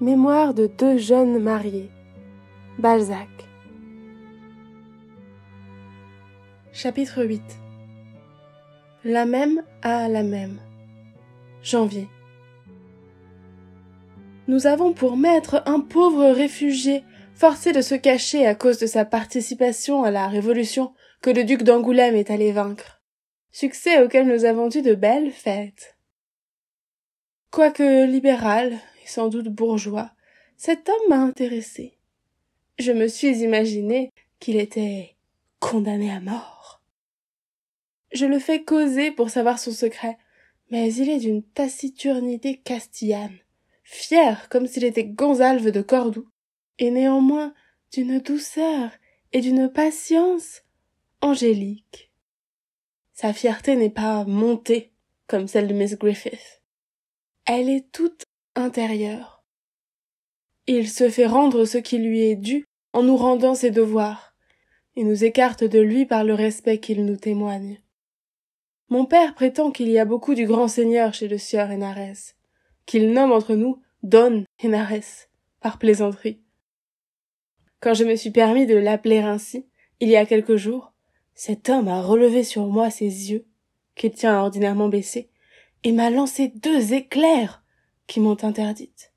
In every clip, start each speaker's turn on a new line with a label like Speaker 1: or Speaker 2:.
Speaker 1: Mémoire de deux jeunes mariés. Balzac. Chapitre 8. La même à la même. Janvier. Nous avons pour maître un pauvre réfugié, forcé de se cacher à cause de sa participation à la Révolution que le duc d'Angoulême est allé vaincre. Succès auquel nous avons eu de belles fêtes. Quoique libéral, et sans doute bourgeois, cet homme m'a intéressé. Je me suis imaginé qu'il était condamné à mort. Je le fais causer pour savoir son secret, mais il est d'une taciturnité castillane, fier comme s'il était Gonzalve de Cordoue, et néanmoins d'une douceur et d'une patience angélique. Sa fierté n'est pas montée comme celle de Miss Griffith. Elle est toute intérieure. Il se fait rendre ce qui lui est dû en nous rendant ses devoirs, et nous écarte de lui par le respect qu'il nous témoigne. Mon père prétend qu'il y a beaucoup du grand seigneur chez le sieur Hénarez, qu'il nomme entre nous Don Hénarez, par plaisanterie. Quand je me suis permis de l'appeler ainsi, il y a quelques jours, cet homme a relevé sur moi ses yeux, qu'il tient ordinairement baissés, et m'a lancé 2 éclairs qui m'ont interdite.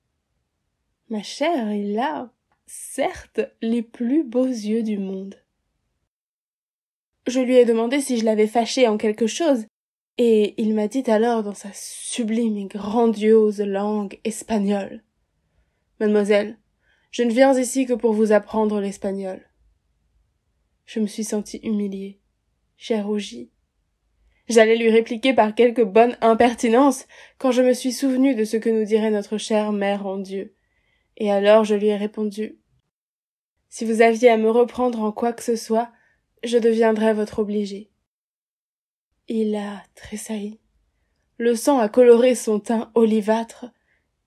Speaker 1: Ma chère, il a, certes, les plus beaux yeux du monde. Je lui ai demandé si je l'avais fâché en quelque chose, et il m'a dit alors dans sa sublime et grandiose langue espagnole. Mademoiselle, je ne viens ici que pour vous apprendre l'espagnol. Je me suis sentie humiliée. J'ai rougi. J'allais lui répliquer par quelque bonne impertinence quand je me suis souvenue de ce que nous dirait notre chère mère en Dieu. Et alors je lui ai répondu « Si vous aviez à me reprendre en quoi que ce soit, je deviendrais votre obligé. » Il a tressailli. Le sang a coloré son teint olivâtre.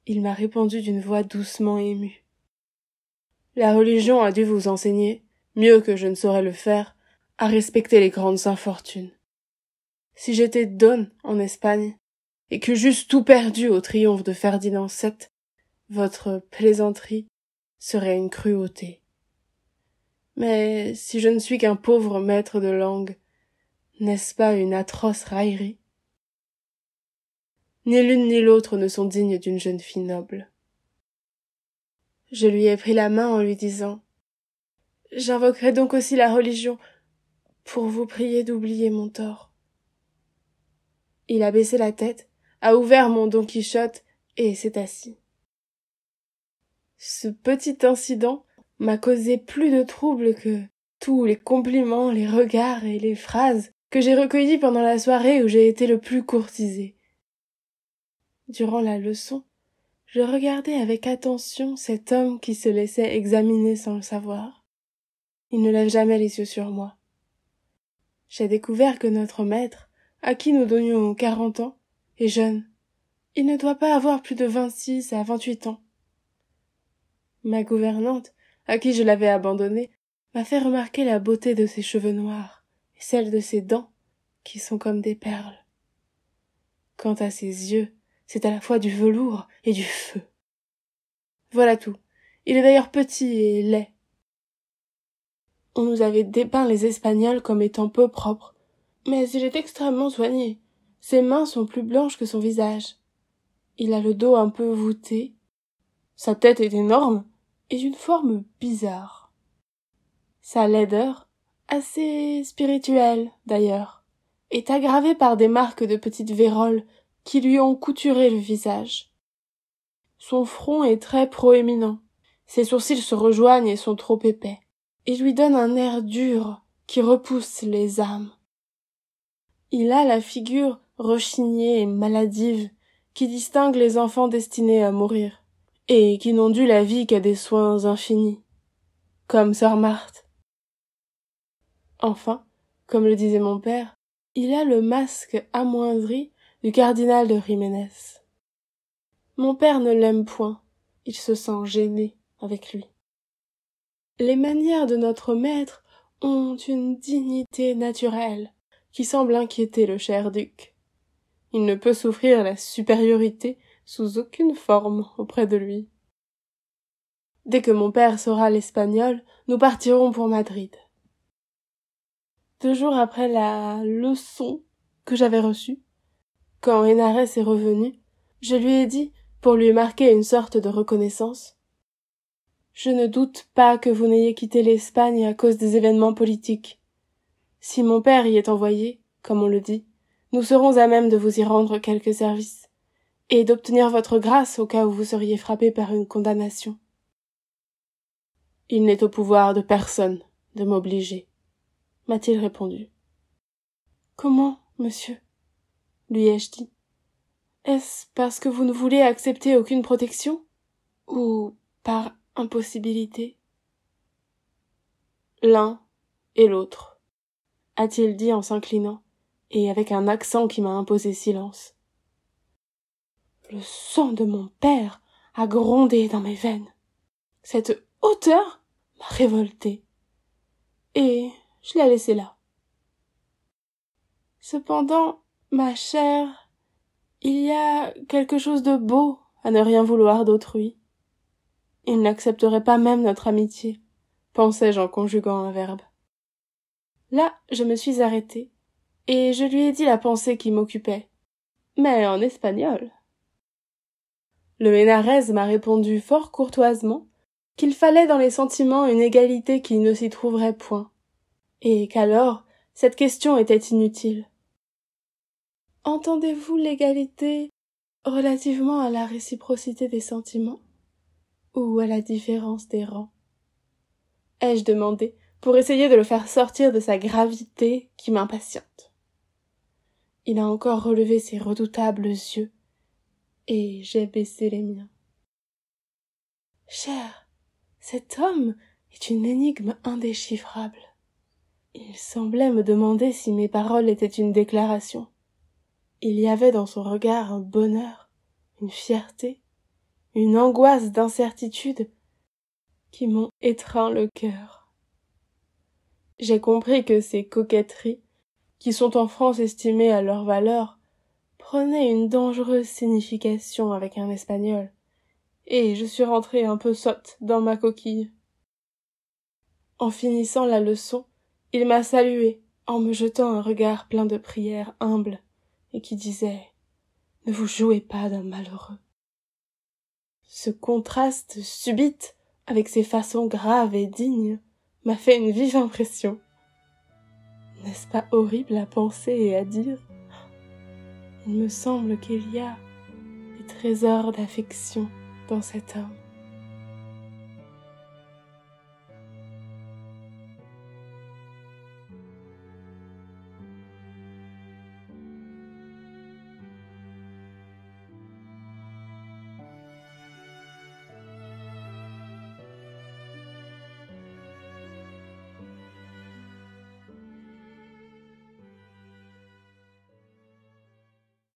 Speaker 1: Il m'a répondu d'une voix doucement émue. « La religion a dû vous enseigner, mieux que je ne saurais le faire, à respecter les grandes infortunes. Si j'étais Don en Espagne, et que j'eusse tout perdu au triomphe de Ferdinand VII, votre plaisanterie serait une cruauté. Mais si je ne suis qu'un pauvre maître de langue, n'est-ce pas une atroce raillerie? Ni l'une ni l'autre ne sont dignes d'une jeune fille noble. Je lui ai pris la main en lui disant « J'invoquerai donc aussi la religion pour vous prier d'oublier mon tort. » Il a baissé la tête, a ouvert mon Don Quichotte et s'est assis. Ce petit incident m'a causé plus de trouble que tous les compliments, les regards et les phrases que j'ai recueillis pendant la soirée où j'ai été le plus courtisé. Durant la leçon, je regardais avec attention cet homme qui se laissait examiner sans le savoir. Il ne lève jamais les yeux sur moi. J'ai découvert que notre maître, à qui nous donnions 40 ans, est jeune. Il ne doit pas avoir plus de 26 à 28 ans. Ma gouvernante, à qui je l'avais abandonné, m'a fait remarquer la beauté de ses cheveux noirs et celle de ses dents, qui sont comme des perles. Quant à ses yeux, c'est à la fois du velours et du feu. Voilà tout. Il est d'ailleurs petit et laid. On nous avait dépeint les Espagnols comme étant peu propres, mais il est extrêmement soigné. Ses mains sont plus blanches que son visage. Il a le dos un peu voûté. Sa tête est énorme et d'une forme bizarre. Sa laideur, assez spirituelle d'ailleurs, est aggravée par des marques de petites vérolles qui lui ont couturé le visage. Son front est très proéminent. Ses sourcils se rejoignent et sont trop épais. Il lui donne un air dur qui repousse les âmes. Il a la figure rechignée et maladive qui distingue les enfants destinés à mourir, et qui n'ont dû la vie qu'à des soins infinis, comme sœur Marthe. Enfin, comme le disait mon père, il a le masque amoindri du cardinal de Jiménez. Mon père ne l'aime point, il se sent gêné avec lui. Les manières de notre maître ont une dignité naturelle qui semble inquiéter le cher duc. Il ne peut souffrir la supériorité sous aucune forme auprès de lui. Dès que mon père saura l'espagnol, nous partirons pour Madrid. 2 jours après la leçon que j'avais reçue, quand Hénarès est revenu, je lui ai dit, pour lui marquer une sorte de reconnaissance, « Je ne doute pas que vous n'ayez quitté l'Espagne à cause des événements politiques. Si mon père y est envoyé, comme on le dit, nous serons à même de vous y rendre quelques services, et d'obtenir votre grâce au cas où vous seriez frappé par une condamnation. Il n'est au pouvoir de personne de m'obliger, m'a-t-il répondu. Comment, monsieur? Lui ai-je dit. Est-ce parce que vous ne voulez accepter aucune protection? Ou par impossibilité? L'un et l'autre, a-t-il dit en s'inclinant, et avec un accent qui m'a imposé silence. Le sang de mon père a grondé dans mes veines. Cette hauteur m'a révolté, et je l'ai laissé là. Cependant, ma chère, il y a quelque chose de beau à ne rien vouloir d'autrui. Il n'accepterait pas même notre amitié, pensai-je en conjuguant un verbe. Là, je me suis arrêtée, et je lui ai dit la pensée qui m'occupait, mais en espagnol. Le Hénarès m'a répondu fort courtoisement qu'il fallait dans les sentiments une égalité qui ne s'y trouverait point, et qu'alors cette question était inutile. Entendez-vous l'égalité relativement à la réciprocité des sentiments ou à la différence des rangs? Ai-je demandé pour essayer de le faire sortir de sa gravité qui m'impatiente. Il a encore relevé ses redoutables yeux, et j'ai baissé les miens. Cher, cet homme est une énigme indéchiffrable. Il semblait me demander si mes paroles étaient une déclaration. Il y avait dans son regard un bonheur, une fierté, une angoisse d'incertitude qui m'ont étreint le cœur. J'ai compris que ces coquetteries, qui sont en France estimées à leur valeur, prenaient une dangereuse signification avec un Espagnol, et je suis rentrée un peu sotte dans ma coquille. En finissant la leçon, il m'a saluée en me jetant un regard plein de prières humbles et qui disait « Ne vous jouez pas d'un malheureux ». Ce contraste subit avec ses façons graves et dignes m'a fait une vive impression. N'est-ce pas horrible à penser et à dire? Il me semble qu'il y a des trésors d'affection dans cet homme.